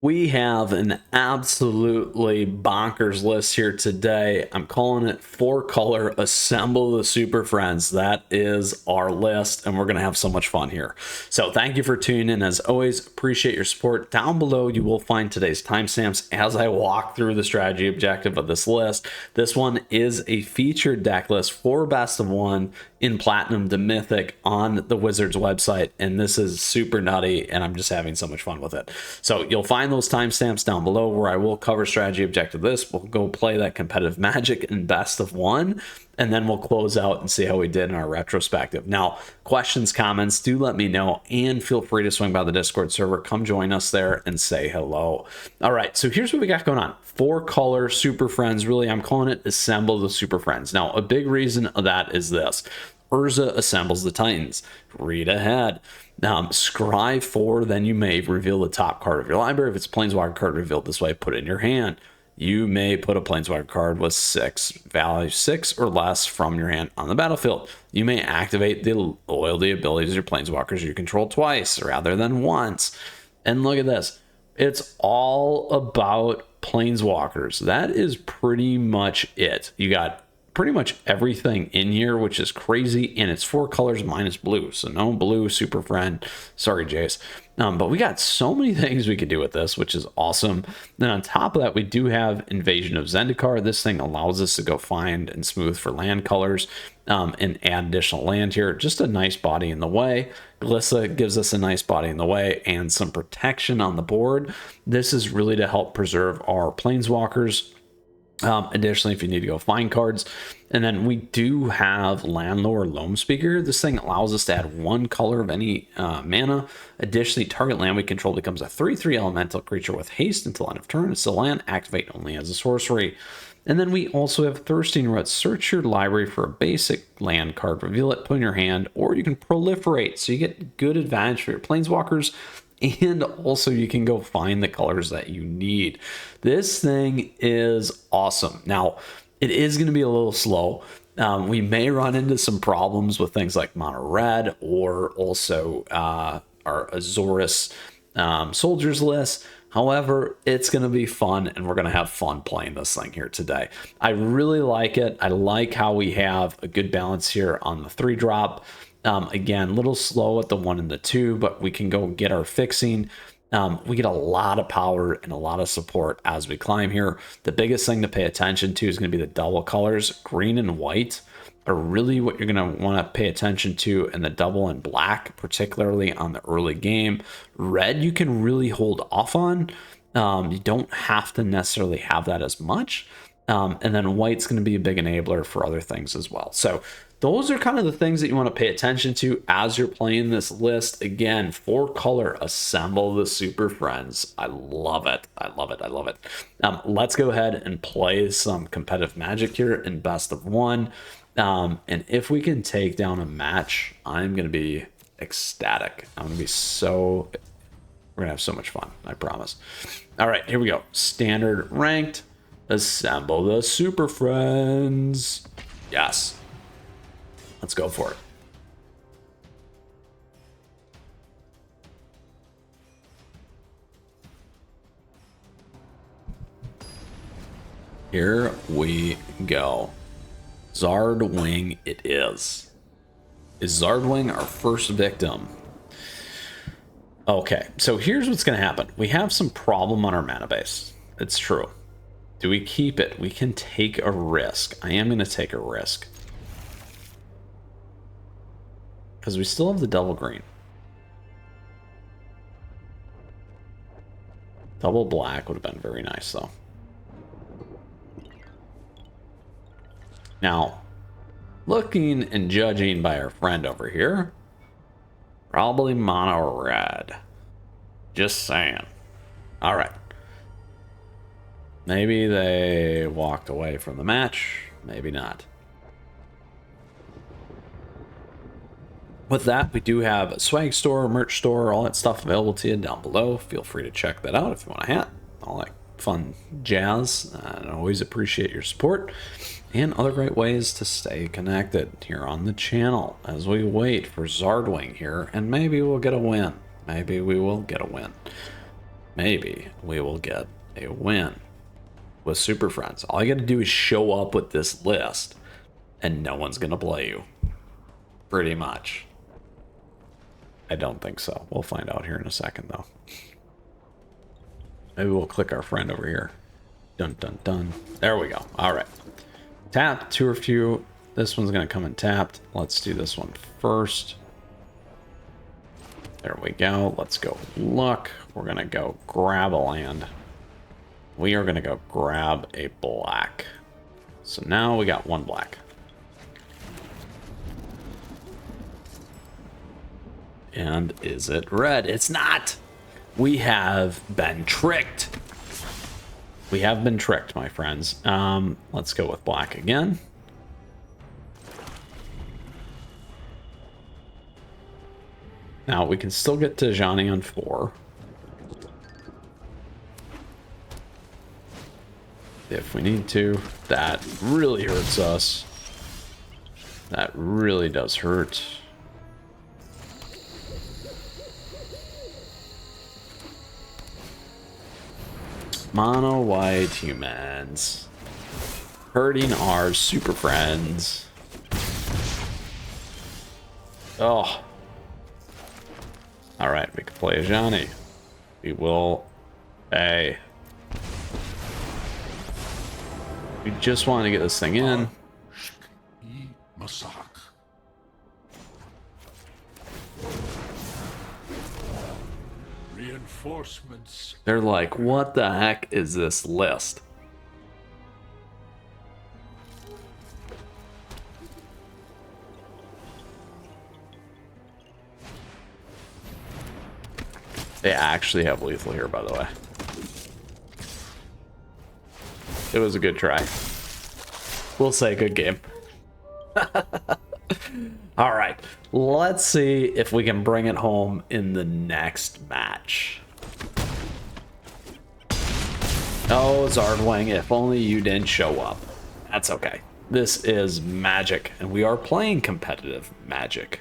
We have an absolutely bonkers list here today. I'm calling it 4-color Assemble the Super Friends. That is our list, and we're going to have so much fun here. So thank you for tuning in. As always, appreciate your support. Down below, you will find today's timestamps as I walk through the strategy objective of this list. This one is a featured deck list for best of one in Platinum to Mythic on the Wizards website, and this is super nutty, and I'm just having so much fun with it. So you'll find those timestamps down below where I will cover strategy objective this. We'll go play that competitive Magic in best of one, and then we'll close out and see how we did in our retrospective. Now, questions, comments, do let me know, and feel free to swing by the Discord server. Come join us there and say hello. All right, so here's what we got going on. 4-color Super Friends. Really, I'm calling it Assemble the Super Friends. Now, a big reason of that is this. Urza assembles the Titans. Read ahead. Scry 4, then you may reveal the top card of your library. If it's Planeswalker card revealed this way, put it in your hand. You may put a Planeswalker card with value 6 or less from your hand on the battlefield. You may activate the loyalty abilities of your Planeswalkers you control twice rather than once. And look at this. It's all about Planeswalkers. That is pretty much it. You got pretty much everything in here, which is crazy, and it's 4 colors minus blue, so no blue. Super Friend, sorry Jace, but we got so many things we could do with this, which is awesome. Then on top of that, we do have Invasion of Zendikar. This thing allows us to go find and smooth for land colors and add additional land here. Just a nice body in the way. Glissa gives us a nice body in the way and some protection on the board. This is really to help preserve our Planeswalkers. Additionally, if you need to go find cards. And then we do have Landlord Loam Speaker. This thing allows us to add 1 color of any mana. Additionally, target land we control becomes a 3/3 elemental creature with haste until end of turn. It's a land, activate only as a sorcery. And then we also have Thirsting Roots. Search your library for a basic land card, reveal it, put in your hand, or you can proliferate. So you get good advantage for your Planeswalkers, and also you can go find the colors that you need. This thing is awesome. Now, it is going to be a little slow. We may run into some problems with things like mono red or also our Azorius soldiers list. However, it's going to be fun, and we're going to have fun playing this thing here today. I really like it. I like how we have a good balance here on the 3-drop. Again, a little slow at the 1 and the 2, but we can go get our fixing. We get a lot of power and a lot of support as we climb here. The biggest thing to pay attention to is going to be the double colors. Green and white are really what you're going to want to pay attention to, and the double and black, particularly on the early game. Red, you can really hold off on. You don't have to necessarily have that as much. And then white's going to be a big enabler for other things as well. So those are kind of the things that you want to pay attention to as you're playing this list. Again, 4-color Assemble the Super Friends. I love it. I love it. I love it. Let's go ahead and play some competitive Magic here in best of one. And if we can take down a match, I'm going to be ecstatic. I'm going to be so... We're going to have so much fun. I promise. All right, here we go. Standard ranked. Assemble the Super Friends. Yes. Let's go for it. Here we go. Zardwing it is. Is Zardwing our first victim? Okay, so here's what's going to happen. We have some problem on our mana base. It's true. Do we keep it? We can take a risk. I am going to take a risk. Because we still have the double green. Double black would have been very nice, though. Now, looking and judging by our friend over here, probably mono red. Just saying. All right. Maybe they walked away from the match. Maybe not. With that, we do have a swag store, merch store, all that stuff available to you down below. Feel free to check that out if you want a hat, all that fun jazz. I always appreciate your support and other great ways to stay connected here on the channel as we wait for Zardwing here, and maybe we'll get a win. Maybe we will get a win. maybe we will get a win with Super Friends. All you got to do is show up with this list, and no one's going to play you. Pretty much. I don't think so. We'll find out here in a second, though. Maybe we'll click our friend over here. Dun, dun, dun. There we go. All right. Tap, two or few. This one's going to come in tapped. Let's do this one first. There we go. Let's go look. We're going to go grab a land. We are going to go grab a black. So now we got one black. And is it red? It's not. We have been tricked. We have been tricked, my friends. Let's go with black again. Now we can still get to Johnny on 4. If we need to. That really hurts us. That really does hurt. Mono white humans. Hurting our super friends. Oh. Alright, we can play a Johnny. We will. Hey. We just want to get this thing in. Reinforcements. They're like, what the heck is this list? They actually have lethal here, by the way. It was a good try. We'll say good game. All right, let's see if we can bring it home in the next match. Oh, Zardwing, if only you didn't show up. That's okay. This is Magic, and we are playing competitive Magic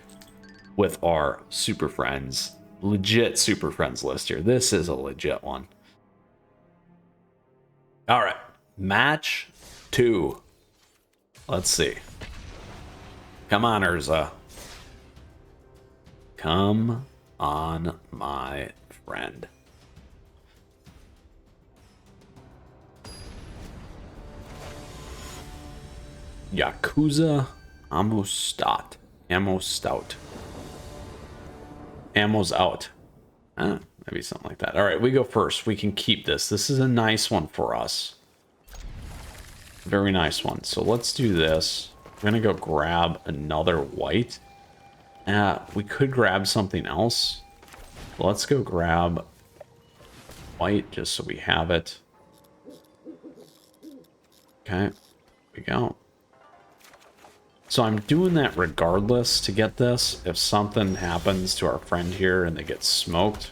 with our Super Friends. Legit Super Friends list here. This is a legit one. All right, match 2. Let's see. Come on, Urza. Come on, my friend. Yakuza Ammo Stout. Ammo Stout. Ammo's out. Maybe something like that. All right, we go first. We can keep this. This is a nice one for us. Very nice one. So let's do this. We're going to go grab another white. We could grab something else. Let's go grab white just so we have it. Okay, here we go. So I'm doing that regardless to get this. If something happens to our friend here and they get smoked.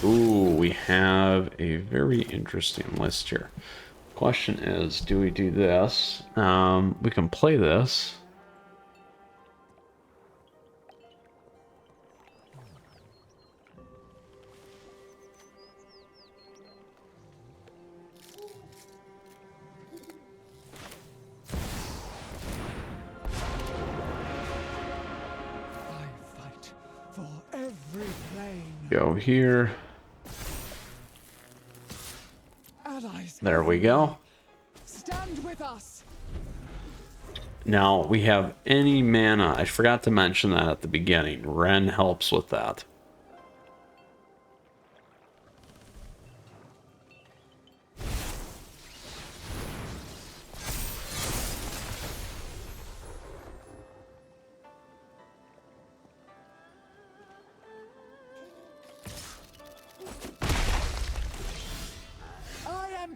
Ooh, we have a very interesting list here. Question is, do we do this? We can play this. Go here. There we go. Stand with us. Now we have any mana. I forgot to mention that at the beginning. Ren helps with that.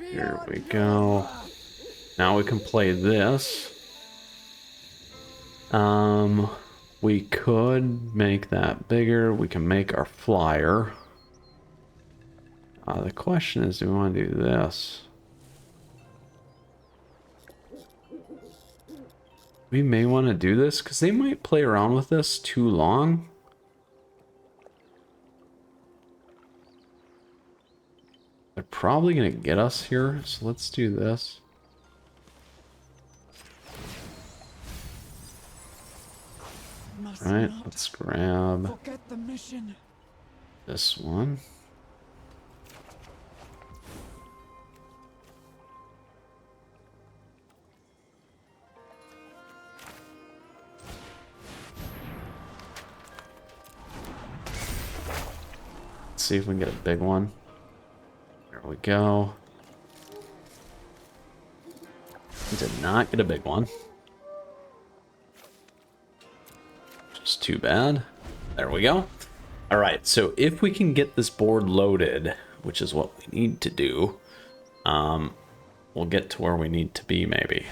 Here we go. Now we can play this. We could make that bigger. We can make our flyer. The question is, do we want to do this? We may want to do this because they might play around with this too long. They're probably going to get us here, so let's do this. Must Right, not let's grab forget the mission. this one. Let's see if we can get a big one. There we go. Did not get a big one. Just too bad. There we go. All right, so if we can get this board loaded, which is what we need to do, we'll get to where we need to be, maybe.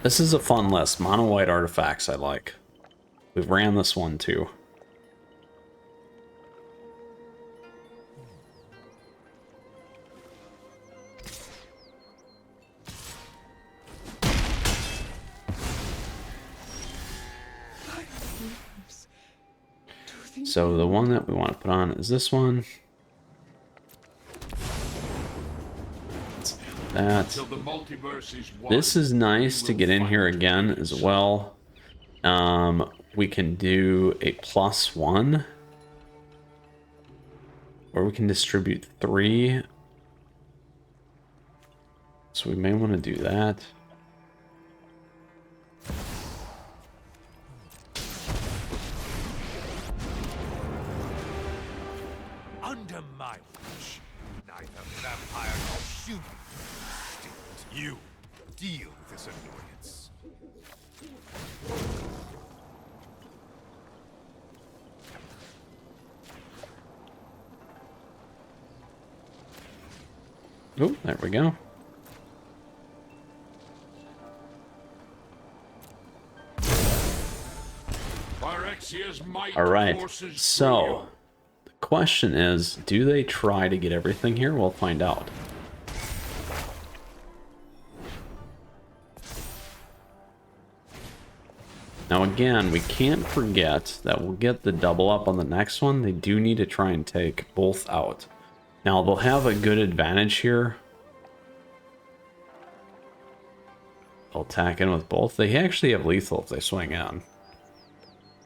This is a fun list. Mono white artifacts I like. We've ran this one too. So the one that we want to put on is this one. Let's do that. This is nice to get in here again as well. We can do a +1. Or we can distribute 3. So we may want to do that. Under my watch, neither vampire nor human. You deal with this annoyance. Oh, there we go. All right, so the question is, do they try to get everything here? We'll find out. Now again, we can't forget that we'll get the double up on the next one. They do need to try and take both out. Now they'll have a good advantage here. They'll attack in with both. They actually have lethal if they swing in.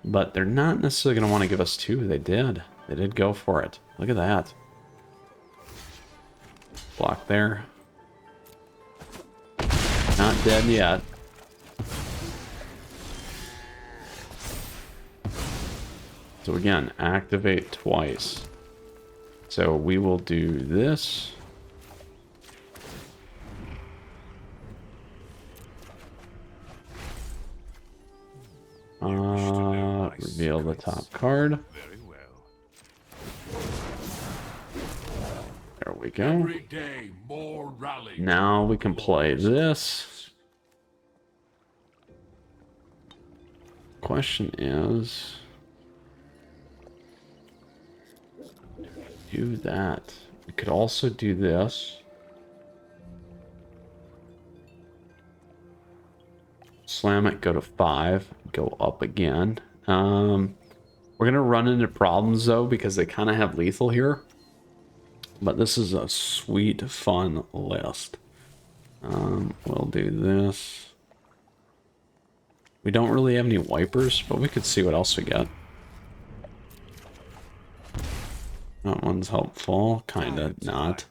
But they're not necessarily going to want to give us 2. They did. They did go for it. Look at that. Block there. Not dead yet. So again, activate twice. So we will do this. Reveal the top card. Very well. There we go. Now we can play this. Question is, do that. We could also do this. Slam it, go to 5, go up again. We're gonna run into problems though because they kind of have lethal here. But this is a sweet, fun list. We'll do this. We don't really have any wipers, but we could see what else we got. That one's helpful, kinda not,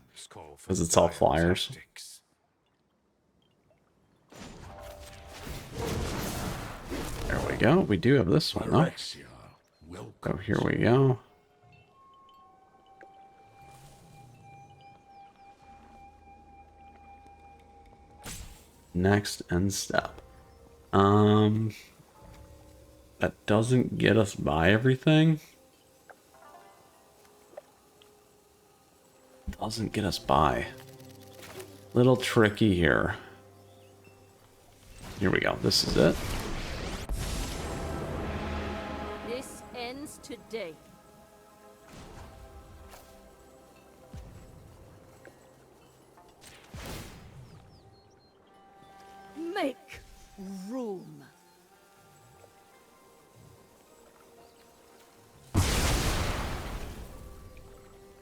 because it's all flyers. There we go. We do have this one though. So here we go. Next end step. That doesn't get us by everything. Doesn't get us by. Little tricky here. Here we go. This is it. This ends today. Make room.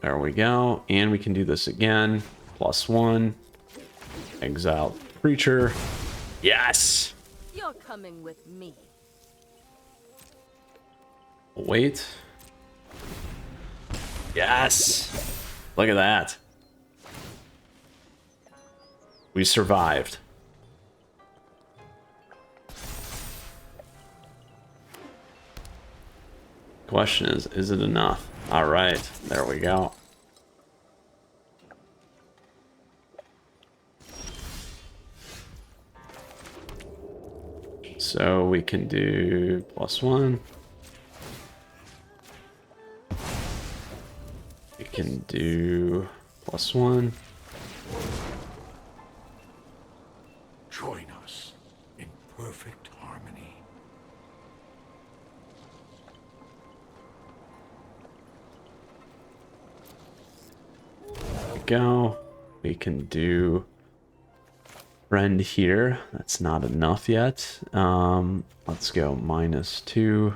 There we go. And we can do this again. +1. Exile creature. Yes! You're coming with me. Wait. Yes! Look at that. We survived. Question is it enough? All right, there we go. So we can do +1. We can do +1. Join us in perfect harmony. There we go. We can do friend here. That's not enough yet. Let's go -2.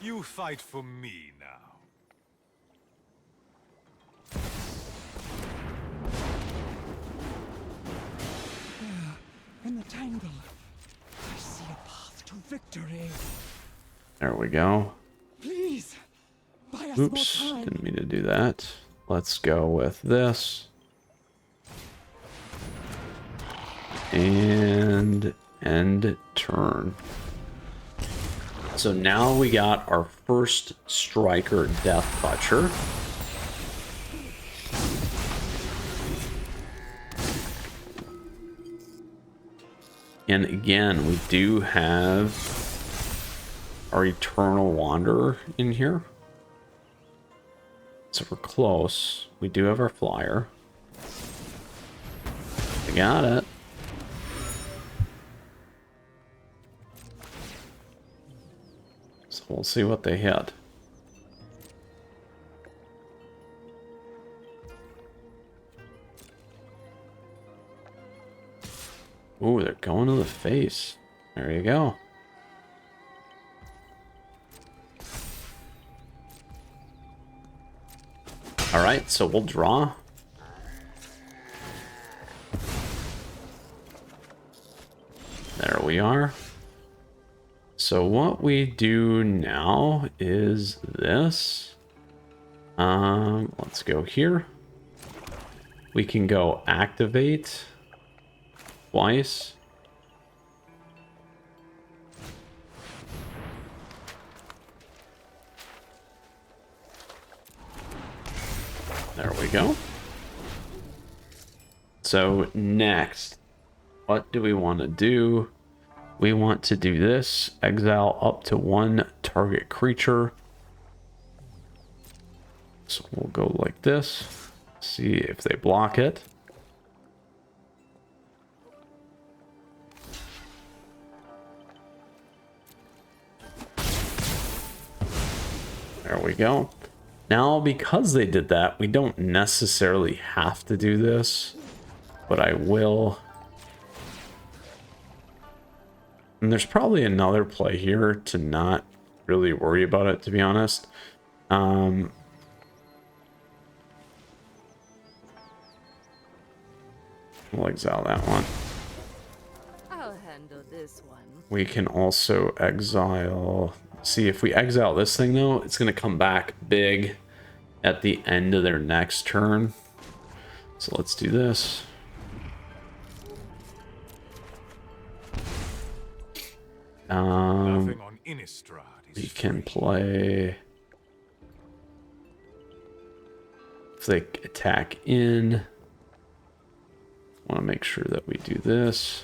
You fight for me now. In the tangle, I see a path to victory. There we go. Please, buy us Oops, more time. didn't mean to do that. Let's go with this. And end turn. So now we got our first striker Death Butcher. And again, we do have our Eternal Wanderer in here. So we're close. We do have our flyer. We got it. So we'll see what they hit. Ooh, they're going to the face. There you go. All right, so we'll draw. There we are. So what we do now is this. Let's go here. We can go activate twice. There we go. So next, what do we want to do? We want to do this. Exile up to 1 target creature. So we'll go like this. See if they block it. There we go. Now, because they did that, we don't necessarily have to do this, but I will. And there's probably another play here to not really worry about it, to be honest. We'll exile that one. I'll handle this one. We can also exile. See, if we exile this thing, though, it's going to come back big at the end of their next turn. So let's do this. Nothing on Innistrad is We can free. play. If they attack in, want to make sure that we do this.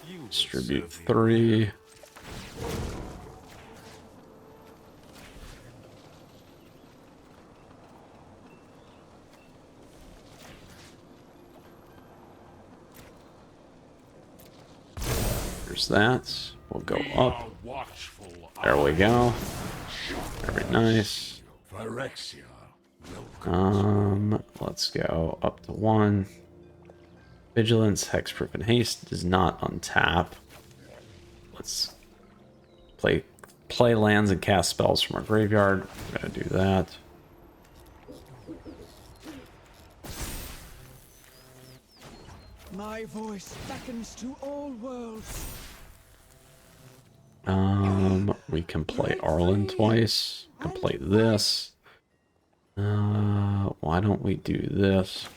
You will Distribute serve the 3. There's that. We'll go up. watchful. There we go. Very nice. Phyrexia, Let's go up to 1. Vigilance, Hexproof, and Haste does not untap. Let's play lands and cast spells from our graveyard. We're gonna do that. My voice beckons to all worlds. We can play Arlen twice. We can play this. Why don't we do this?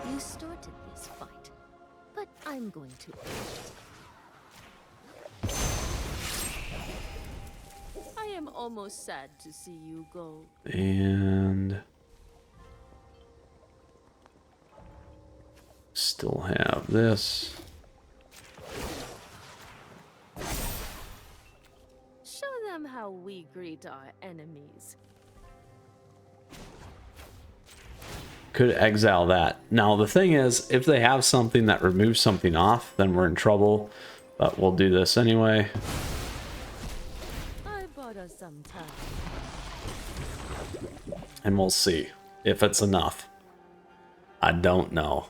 You started this fight, but I'm going to end it. I am almost sad to see you go. And still have this. Show them how we greet our enemies. Could exile that. Now the thing is, if they have something that removes something off, then we're in trouble. But we'll do this anyway. I bought us some time. And we'll see if it's enough. I don't know.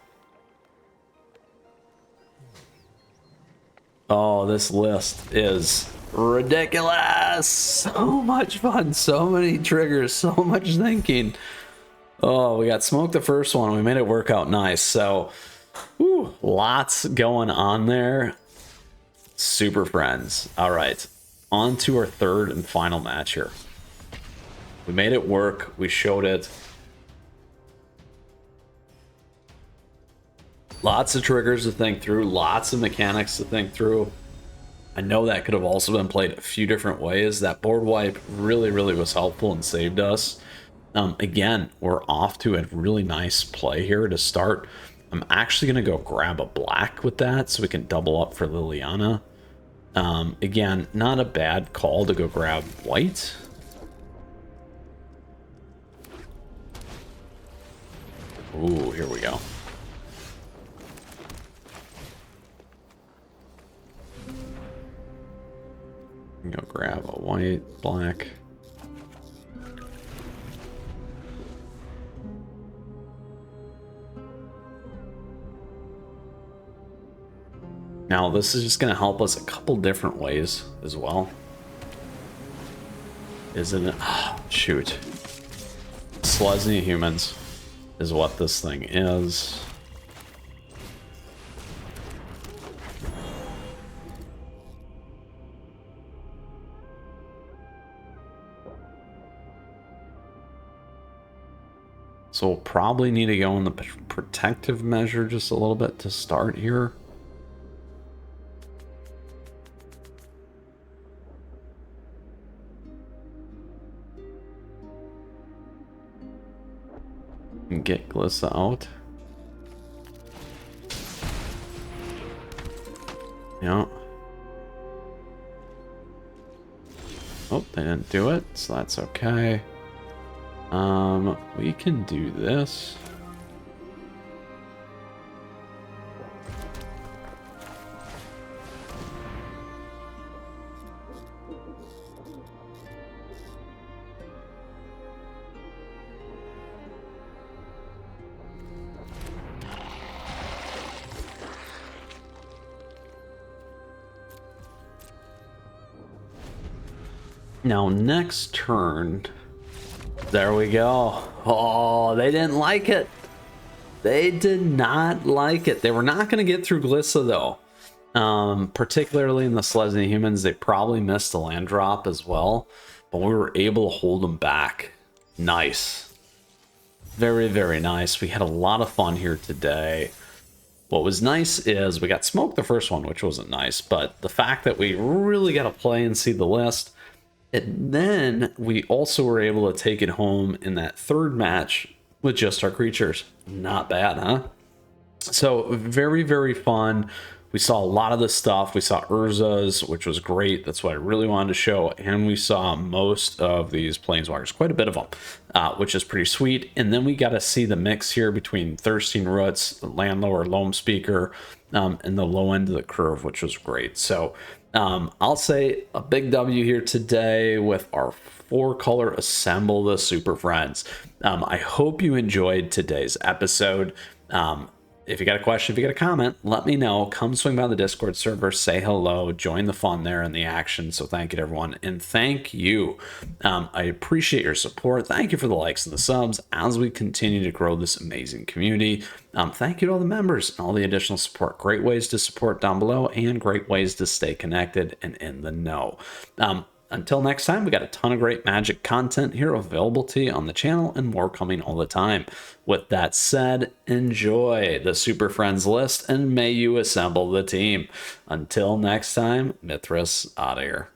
Oh, this list is ridiculous. So much fun. So many triggers. So much thinking. Oh, we got smoked the first one. We made it work out nice. So, whew, lots going on there. Super friends. All right. On to our third and final match here. We made it work. We showed it. Lots of triggers to think through. Lots of mechanics to think through. I know that could have also been played a few different ways. That board wipe really, really was helpful and saved us. Again, we're off to a really nice play here to start. I'm actually going to go grab a black with that so we can double up for Liliana. Again, not a bad call to go grab white. Ooh, here we go. Go grab a white, black. Now, this is just going to help us a couple different ways as well. Isn't it? Oh, shoot. Selesnya humans is what this thing is. So we'll probably need to go in the protective measure just a little bit to start here. And get Glissa out. Yeah. Oh, they didn't do it, so that's okay. We can do this. Now, next turn, there we go. Oh, they didn't like it. They did not like it. They were not going to get through Glissa, though. Particularly in the Selesnya humans, they probably missed the land drop as well. But we were able to hold them back. Nice. Very, very nice. We had a lot of fun here today. What was nice is we got smoked the first one, which wasn't nice. But the fact that we really got to play and see the list. And then we also were able to take it home in that third match with just our creatures. Not bad, huh? So very, very fun. we saw a lot of this stuff. We saw Urza's, which was great. That's what I really wanted to show. And we saw most of these Planeswalkers, quite a bit of them, which is pretty sweet. And then we got to see the mix here between Thirsting Roots, the Landlord, Loam Speaker, and the low end of the curve, which was great. So I'll say a big W here today with our 4-color Assemble the Super Friends. I hope you enjoyed today's episode. If you got a question, if you got a comment, let me know. Come swing by the Discord server, say hello, join the fun there and the action. So thank you to everyone, and thank you. I appreciate your support. Thank you for the likes and the subs as we continue to grow this amazing community. Thank you to all the members and all the additional support. Great ways to support down below and great ways to stay connected and in the know. Until next time, we got a ton of great Magic content here available to you on the channel and more coming all the time. With that said, enjoy the Super Friends list and may you assemble the team. Until next time, Mythras out of here.